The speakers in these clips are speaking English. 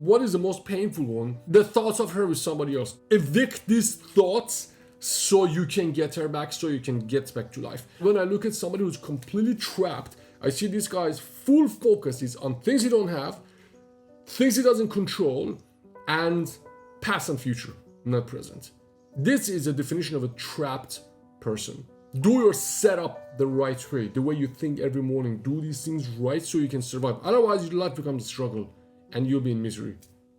What is the most painful one? The thoughts of her with somebody else. Evict these thoughts so you can get her back, so you can get back to life. When I look at somebody who's completely trapped, I see this guy's full focus is on things he don't have, things he doesn't control, and past and future, not present. This is a definition of a trapped person. Do your setup the right way, the way you think every morning. Do these things right so you can survive. Otherwise, your life becomes a struggle and you'll be in misery.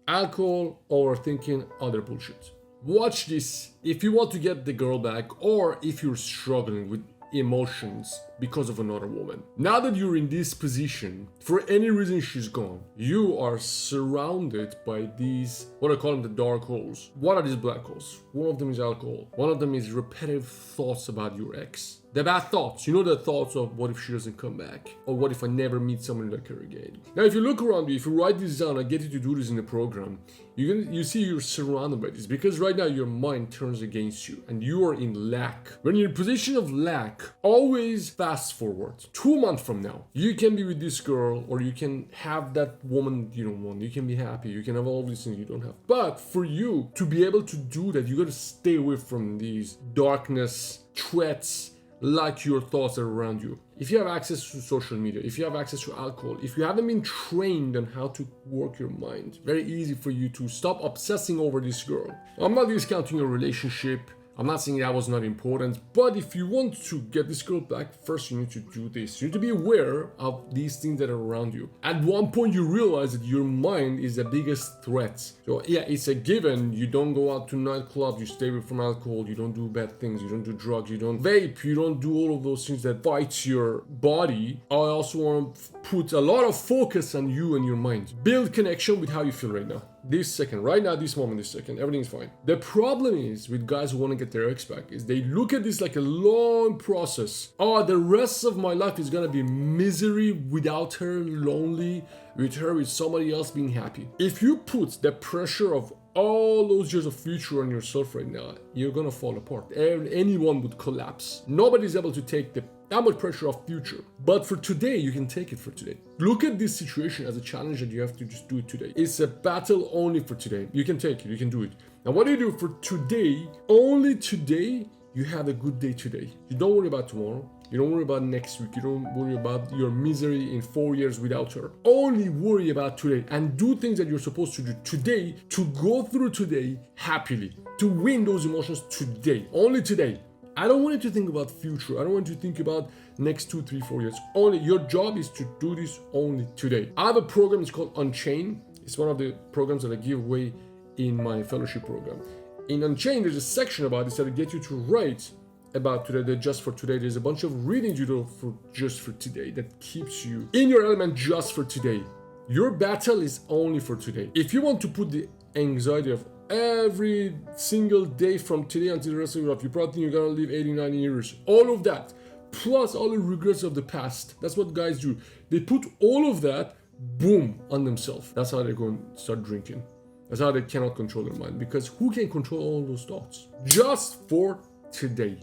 Alcohol, overthinking, other bullshit. Watch this if you want to get the girl back or if you're struggling with emotions because of another woman. Now that you're in this position, for any reason she's gone, you are surrounded by these, what I call them, the dark holes. What are these black holes? One of them is alcohol. One of them is repetitive thoughts about your ex. The bad thoughts, you know, the thoughts of what if she doesn't come back? Or what if I never meet someone like her again? Now, if you look around you, if you write this down, I get you to do this in the program, you see you're surrounded by this because right now your mind turns against you and you are in lack. When you're in a position of lack, always fast forward. 2 months from now, you can be with this girl or you can have that woman you don't want. You can be happy. You can have all these things you don't have. But for you to be able to do that, you got to stay away from these darkness, threats, like your thoughts are around you. If you have access to social media, if you have access to alcohol, if you haven't been trained on how to work your mind, very easy for you to stop obsessing over this girl. I'm not discounting your relationship. I'm not saying that was not important, but if you want to get this girl back, first you need to do this. You need to be aware of these things that are around you. At one point you realize that your mind is the biggest threat. So yeah, it's a given. You don't go out to nightclubs, you stay away from alcohol, you don't do bad things, you don't do drugs, you don't vape, you don't do all of those things that fight your body. I also want to put a lot of focus on you and your mind. Build connection with how you feel right now. This second, right now, this moment, this second, everything's fine. The problem is with guys who want to get their ex back is they look at this like a long process. Oh, the rest of my life is gonna be misery without her, lonely, with her, with somebody else being happy. If you put the pressure of all those years of future on yourself right now, you're gonna fall apart. Anyone would collapse. Nobody's able to take that much pressure of future. But for today, you can take it for today. Look at this situation as a challenge that you have to just do it today. It's a battle only for today. You can take it, you can do it. Now what do you do for today? Only today, you have a good day today. You don't worry about tomorrow. You don't worry about next week. You don't worry about your misery in 4 years without her. Only worry about today and do things that you're supposed to do today to go through today happily, to win those emotions today, only today. I don't want you to think about future. I don't want you to think about next 2, 3, 4 years. Only your job is to do this only today. I have a program, it's called Unchained. It's one of the programs that I give away in my fellowship program. In Unchained, there's a section about this that will get you to write about today, that just for today. There's a bunch of readings you do for just for today that keeps you in your element just for today. Your battle is only for today. If you want to put the anxiety of every single day from today until the rest of your life, you probably think you're gonna live 80, 90 years. All of that, plus all the regrets of the past. That's what guys do. They put all of that, boom, on themselves. That's how they're going to start drinking. That's how they cannot control their mind. Because who can control all those thoughts? Just for today.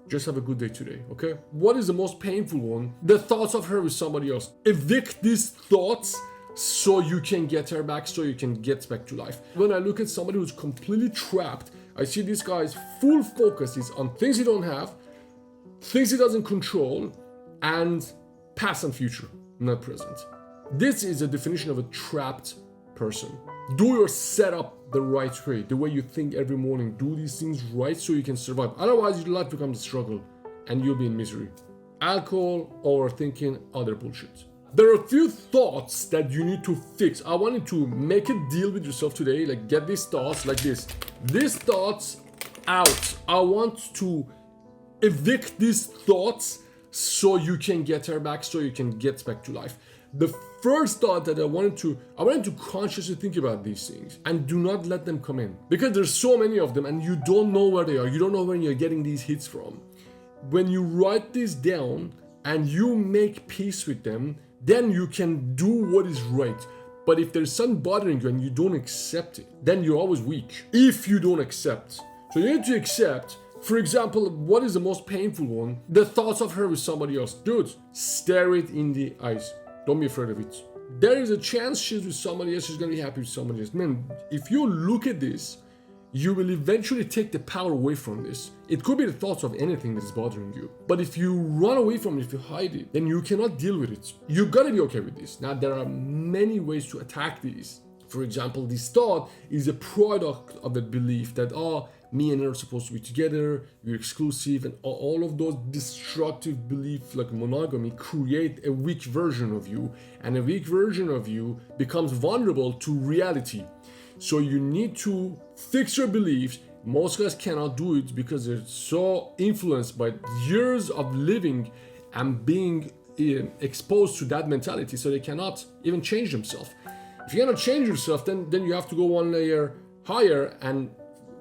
Just have a good day today, okay? What is the most painful one? The thoughts of her with somebody else. Evict these thoughts so you can get her back, so you can get back to life. When I look at somebody who's completely trapped, I see this guy's full focus is on things he don't have, things he doesn't control, and past and future, not present. This is a definition of a trapped person. Do your setup the right way, the way you think every morning. Do these things right so you can survive. Otherwise, your life becomes a struggle and you'll be in misery. Alcohol, overthinking, other bullshit. There are a few thoughts that you need to fix. I want you to make a deal with yourself today. Like, get these thoughts like this. These thoughts out. I want to evict these thoughts so you can get her back, so you can get back to life. The first thought that I wanted to consciously think about these things and do not let them come in, because there's so many of them and you don't know where they are. You don't know where you're getting these hits from. When you write this down and you make peace with them, then you can do what is right. But if there's something bothering you and you don't accept it, then you're always weak. If you don't accept. So you need to accept. For example, what is the most painful one? The thoughts of her with somebody else. Dude, stare it in the eyes. Don't be afraid of it. there is a chance she's with somebody else, she's gonna be happy with somebody else. Man, if you look at this, you will eventually take the power away from this. It could be the thoughts of anything that is bothering you. But if you run away from it, if you hide it, then you cannot deal with it. You gotta be okay with this. Now, there are many ways to attack these. For example, this thought is a product of the belief that, me and her are supposed to be together, we're exclusive, and all of those destructive beliefs like monogamy create a weak version of you, and a weak version of you becomes vulnerable to reality. So you need to fix your beliefs. Most guys cannot do it because they're so influenced by years of living and being exposed to that mentality, so they cannot even change themselves. If you cannot change yourself, then you have to go one layer higher and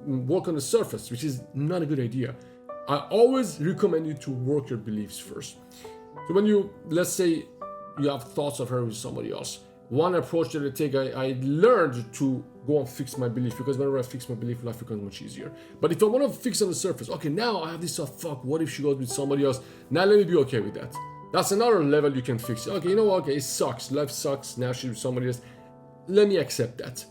work on the surface, which is not a good idea. I always recommend you to work your beliefs first. So when you, let's say you have thoughts of her with somebody else, one approach that I take, I learned to go and fix my belief, because whenever I fix my belief, life becomes much easier. But if I want to fix on the surface, okay, now I have this thought, fuck, what if she goes with somebody else? Now let me be okay with that. That's another level you can fix. Okay, you know what, okay, it sucks, life sucks, now she's with somebody else. Let me accept that.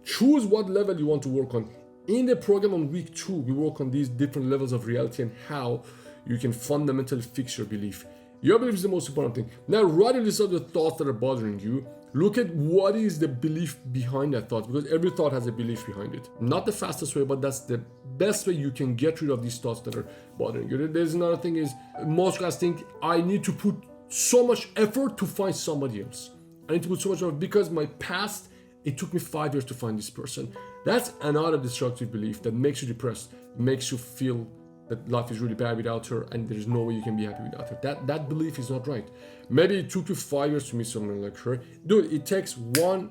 Choose what level you want to work on. In the program on week 2, we work on these different levels of reality and how you can fundamentally fix your belief. Your belief is the most important thing. Now, write a list of the thoughts that are bothering you. Look at what is the belief behind that thought, because every thought has a belief behind it. Not the fastest way, but that's the best way you can get rid of these thoughts that are bothering you. There's another thing is, most guys think, I need to put so much effort to find somebody else. I need to put so much effort because my past, it took me 5 years to find this person. That's another destructive belief that makes you depressed, makes you feel that life is really bad without her and there's no way you can be happy without her. That belief is not right. Maybe it took you 5 years to meet someone like her. Dude, it takes one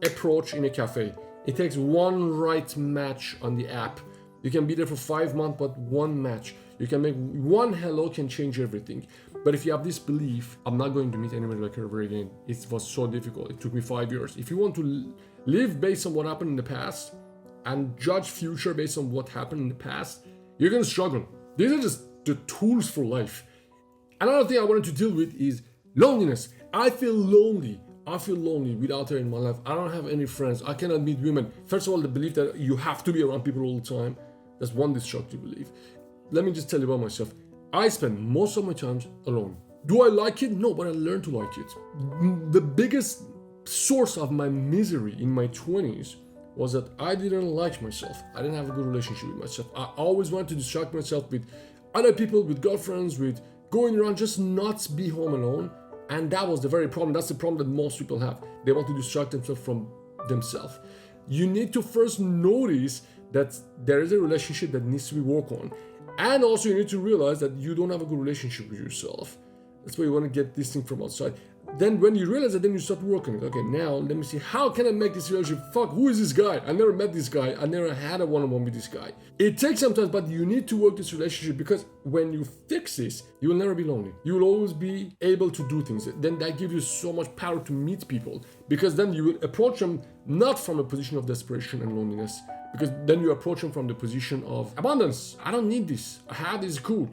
approach in a cafe. It takes one right match on the app. You can be there for 5 months, but one match. You can make one hello can change everything. But if you have this belief, I'm not going to meet anybody like her ever again. It was so difficult. It took me 5 years. If you want to live based on what happened in the past and judge future based on what happened in the past, you're going to struggle. These are just the tools for life. Another thing I wanted to deal with is loneliness. I feel lonely. I feel lonely without her in my life. I don't have any friends. I cannot meet women. First of all, the belief that you have to be around people all the time. That's one destructive belief. Let me just tell you about myself. I spend most of my time alone. Do I like it? No, but I learned to like it. The biggest source of my misery in my 20s was that I didn't like myself. I didn't have a good relationship with myself. I always wanted to distract myself with other people, with girlfriends, with going around, just not be home alone. And that was the very problem. That's the problem that most people have. They want to distract themselves from themselves. You need to first notice that there is a relationship that needs to be worked on. And also you need to realize that you don't have a good relationship with yourself. That's why you want to get this thing from outside. Then when you realize that, then you start working it. Okay, now let me see, how can I make this relationship? Fuck, who is this guy? I never met this guy. I never had a one-on-one with this guy. It takes some time, but you need to work this relationship, because when you fix this, you will never be lonely. You will always be able to do things. Then that gives you so much power to meet people, because then you will approach them not from a position of desperation and loneliness, because then you approach them from the position of abundance. I don't need this. I have this, cool.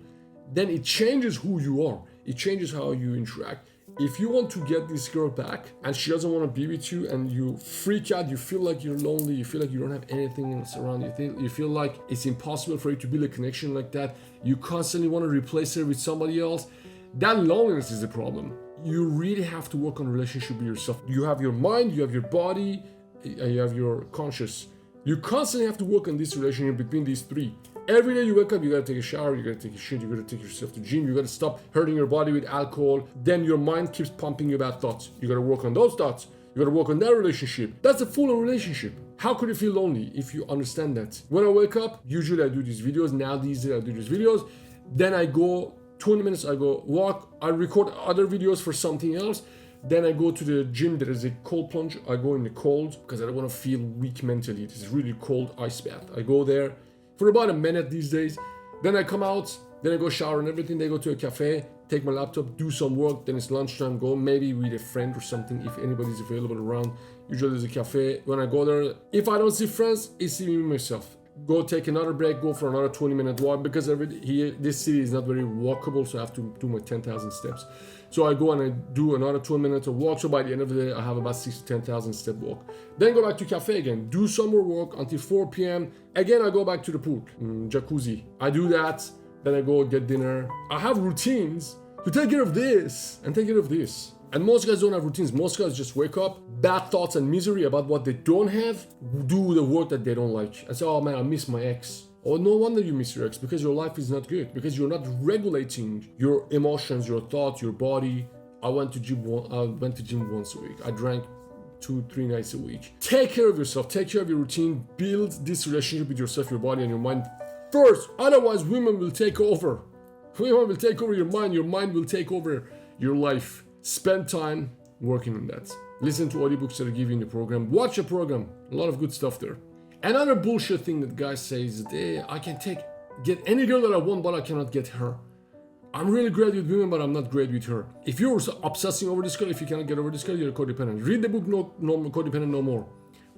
Then it changes who you are. It changes how you interact. If you want to get this girl back and she doesn't want to be with you and you freak out, you feel like you're lonely, you feel like you don't have anything else around you feel like it's impossible for you to build a connection like that, you constantly want to replace her with somebody else, that loneliness is the problem. You really have to work on a relationship with yourself. You have your mind, you have your body, and you have your conscious. You constantly have to work on this relationship between these three. Every day you wake up, you gotta take a shower, you gotta take a shit, you gotta take yourself to the gym, you gotta stop hurting your body with alcohol. Then your mind keeps pumping you bad thoughts. You gotta work on those thoughts. You gotta work on that relationship. That's a full-on relationship. How could you feel lonely if you understand that? When I wake up, usually I do these videos. Now these days I do these videos. Then I go 20 minutes, I go walk, I record other videos for something else. Then I go to the gym. There is a cold plunge. I go in the cold because I don't want to feel weak mentally. It is really cold ice bath. I go there for about a minute these days. Then I come out. Then I go shower and everything. Then I go to a cafe, take my laptop, do some work. Then it's lunchtime. Go maybe with a friend or something if anybody's available around. Usually there's a cafe. When I go there, if I don't see friends, it's me myself. Go take another break. Go for another 20-minute walk because this city is not very walkable, so I have to do my 10,000 steps. So I go and I do another 2 minutes of walk. So by the end of the day, I have about 6 to 10,000 step walk. Then go back to cafe again, do some more work until 4 p.m. Again, I go back to the pool, jacuzzi. I do that. Then I go get dinner. I have routines to take care of this and take care of this. And most guys don't have routines. Most guys just wake up, bad thoughts and misery about what they don't have, do the work that they don't like. And say, oh man, I miss my ex. Oh, no wonder you miss your ex, because your life is not good, because you're not regulating your emotions, your thoughts, your body. I went to gym once a week. I drank 2-3 nights a week. Take care of yourself, take care of your routine, build this relationship with yourself, your body, and your mind first. Otherwise, women will take over. Women will take over your mind will take over your life. Spend time working on that. Listen to audiobooks that I give you in the program. Watch a program. A lot of good stuff there. Another bullshit thing that guys say is that, hey, I can get any girl that I want, but I cannot get her. I'm really great with women, but I'm not great with her. If you're obsessing over this girl, if you cannot get over this girl, you're codependent. Read the book, no Codependent No More.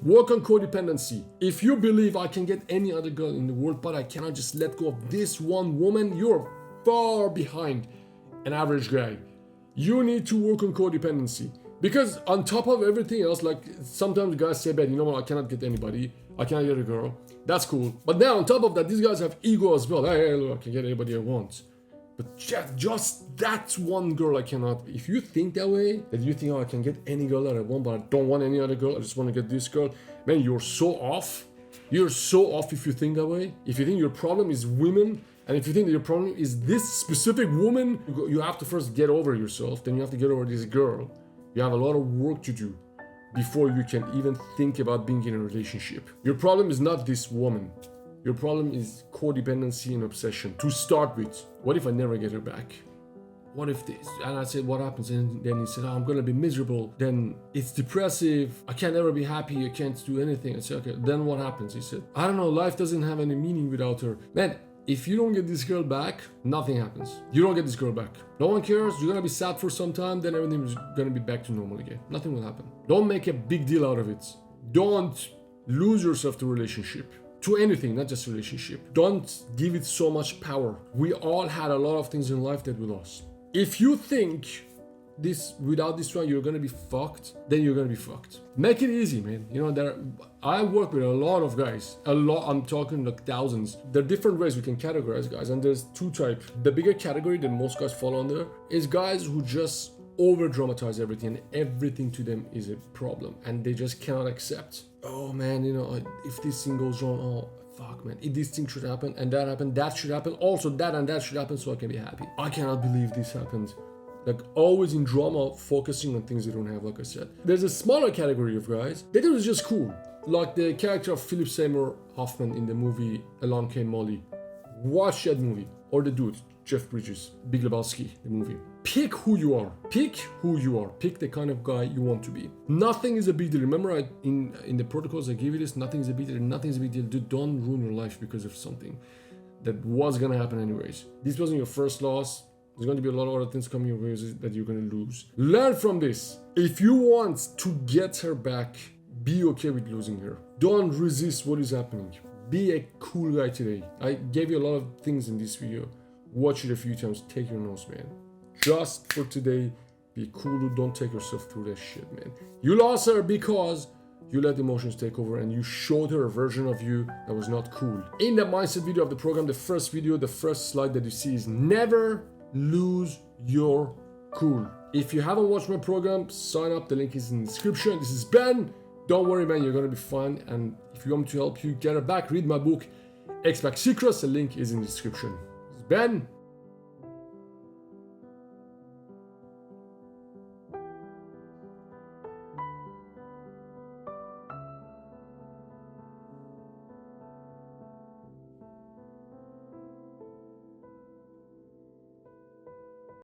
Work on codependency. If you believe I can get any other girl in the world, but I cannot just let go of this one woman, you're far behind an average guy. You need to work on codependency. Because on top of everything else, like sometimes guys say, "Bad, you know what, I cannot get anybody. I cannot get a girl." That's cool. But now on top of that, these guys have ego as well. Hey, look, I can get anybody I want. But just that one girl I cannot. If you think that way, that you think, oh, I can get any girl that I want, but I don't want any other girl, I just want to get this girl, man, you're so off. You're so off if you think that way. If you think your problem is women, and if you think that your problem is this specific woman, you have to first get over yourself, then you have to get over this girl. You have a lot of work to do before you can even think about being in a relationship. Your problem is not this woman. Your problem is codependency and obsession. To start with, what if I never get her back? What if this? And I said, what happens? And then he said, oh, I'm gonna be miserable. Then it's depressive. I can't ever be happy. I can't do anything. I said, okay, then what happens? He said, I don't know. Life doesn't have any meaning without her. Man, if you don't get this girl back, nothing happens. You don't get this girl back. No one cares. You're gonna be sad for some time, then everything is gonna be back to normal again. Nothing will happen. Don't make a big deal out of it. Don't lose yourself to relationship. To anything, not just relationship. Don't give it so much power. We all had a lot of things in life that we lost. If you think without this one you're gonna be fucked, then you're gonna be fucked. Make it easy, man. You know, I work with a lot of guys. I'm talking like thousands. There are different ways we can categorize guys, and there's two types. The bigger category that most guys fall under is guys who just over dramatize everything, and everything to them is a problem, and they just cannot accept, oh man, you know, if this thing goes wrong, oh fuck man, if this thing should happen and that happened, that should happen, also that and that should happen, so I can be happy. I cannot believe this happened. Like always in drama, focusing on things they don't have. Like I said, there's a smaller category of guys that is just cool, like the character of Philip Seymour Hoffman in the movie Along Came Molly. Watch that movie. Or the dude, Jeff Bridges, Big Lebowski, the movie. Pick who you are. Pick who you are. Pick the kind of guy you want to be. Nothing is a big deal. Remember, in the protocols I gave you this, nothing is a big deal. Nothing is a big deal. Dude, don't ruin your life because of something that was gonna happen anyways. This wasn't your first loss. There's going to be a lot of other things coming your way that you're going to lose. Learn from this. If you want to get her back, be okay with losing her. Don't resist what is happening. Be a cool guy today. I gave you a lot of things in this video. Watch it a few times. Take your notes, man. Just for today, be cool. Don't take yourself through that shit, man. You lost her because you let emotions take over and you showed her a version of you that was not cool. In the mindset video of the program, the first slide that you see is never lose your cool. If you haven't watched my program, sign up. The link is in the description. This is Ben. Don't worry, man. You're gonna be fine. And if you want me to help you get her back, read my book, X-Pack Secrets. The link is in the description. This is Ben.